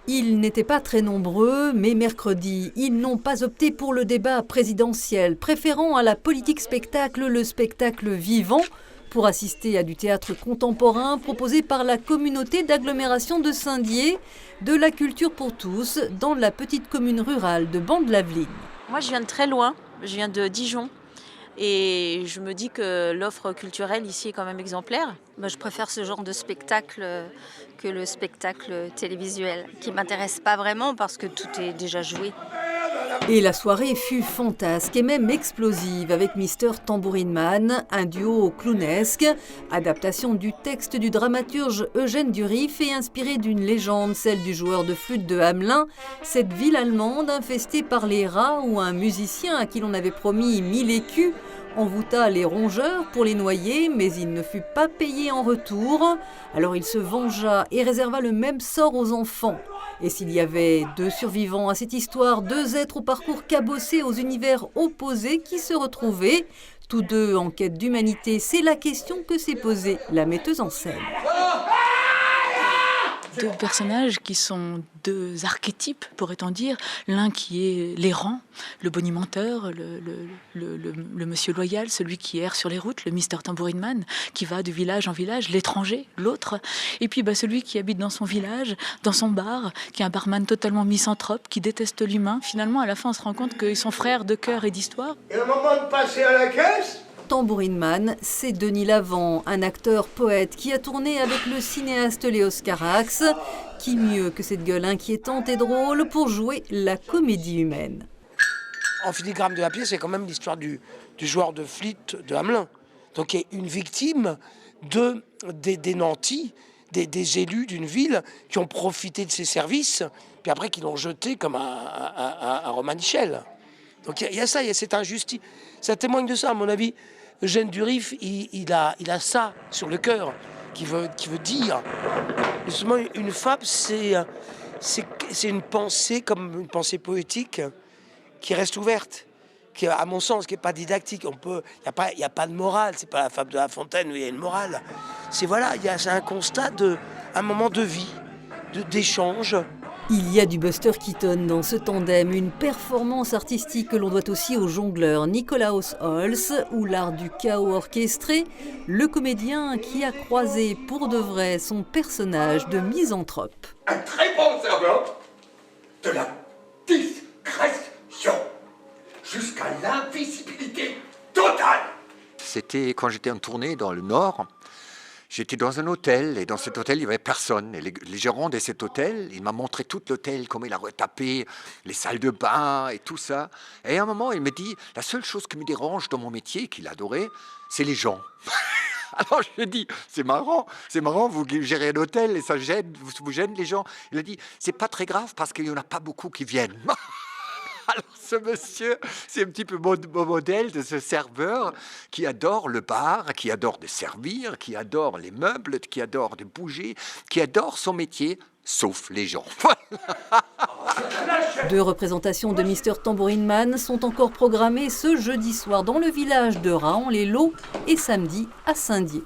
Ils n'étaient pas très nombreux, mais mercredi, ils n'ont pas opté pour le débat présidentiel, préférant à la politique spectacle le spectacle vivant pour assister à du théâtre contemporain proposé par la communauté d'agglomération de Saint-Dié, de la culture pour tous, dans la petite commune rurale de Ban-de-Laveline. Moi, je viens de très loin, je viens de Dijon. Et je me dis que l'offre culturelle ici est quand même exemplaire. Moi, je préfère ce genre de spectacle que le spectacle télévisuel, qui ne m'intéresse pas vraiment parce que tout est déjà joué. Et la soirée fut fantasque et même explosive avec Mister Tambourine Man, un duo clownesque, adaptation du texte du dramaturge Eugène Durif et inspiré d'une légende, celle du joueur de flûte de Hamelin, cette ville allemande infestée par les rats où un musicien à qui l'on avait promis 1000 écus envoûta les rongeurs pour les noyer, mais il ne fut pas payé en retour. Alors il se vengea et réserva le même sort aux enfants. Et s'il y avait 2 survivants à cette histoire, 2 êtres au parcours cabossé aux univers opposés qui se retrouvaient, tous deux en quête d'humanité, c'est la question que s'est posée la metteuse en scène. Deux personnages qui sont 2 archétypes, pourrait-on dire. L'un qui est l'errant, le bonimenteur, le monsieur loyal, celui qui erre sur les routes, le Mister Tambourine Man, qui va de village en village, l'étranger, l'autre. Et puis celui qui habite dans son village, dans son bar, qui est un barman totalement misanthrope, qui déteste l'humain. Finalement, à la fin, on se rend compte qu'ils sont frères de cœur et d'histoire. Et au moment de passer à la caisse, Tambourine Man, c'est Denis Lavant, un acteur-poète qui a tourné avec le cinéaste Léos Carax. Qui mieux que cette gueule inquiétante et drôle pour jouer la comédie humaine. en filigrane de la pièce, c'est quand même l'histoire du joueur de flûte de Hamelin. Donc il y a une victime des nantis, des élus d'une ville qui ont profité de ses services, puis après qui l'ont jeté comme un Romanichel. Donc il y a ça, il y a cette injustice. Ça témoigne de ça, à mon avis. Eugène Durif, il a ça sur le cœur, qui veut dire. Justement, une fable, c'est une pensée, comme une pensée poétique, qui reste ouverte, qui, à mon sens, qui n'est pas didactique. Il n'y a pas de morale, c'est pas la fable de La Fontaine où il y a une morale. C'est un constat un moment de vie, d'échange. Il y a du Buster Keaton dans ce tandem, une performance artistique que l'on doit aussi au jongleur Nikolaus Holz ou l'art du chaos orchestré, le comédien qui a croisé pour de vrai son personnage de misanthrope. Un très bon serveur de la discrétion jusqu'à l'invisibilité totale. C'était quand j'étais en tournée dans le Nord. J'étais dans un hôtel et dans cet hôtel, il n'y avait personne. Et les gérants de cet hôtel, il m'a montré tout l'hôtel, comment il a retapé les salles de bain et tout ça. Et à un moment, il me dit, la seule chose qui me dérange dans mon métier, qu'il adorait, c'est les gens. Alors je lui ai dit, c'est marrant, vous gérez un hôtel et ça vous gêne les gens. Il a dit, c'est pas très grave parce qu'il n'y en a pas beaucoup qui viennent. Alors ce monsieur, c'est un petit peu mon modèle de ce serveur qui adore le bar, qui adore de servir, qui adore les meubles, qui adore de bouger, qui adore son métier, sauf les gens. 2 représentations de Mister Tambourine Man sont encore programmées ce jeudi soir dans le village de Raon-les-Laux et samedi à Saint-Dié.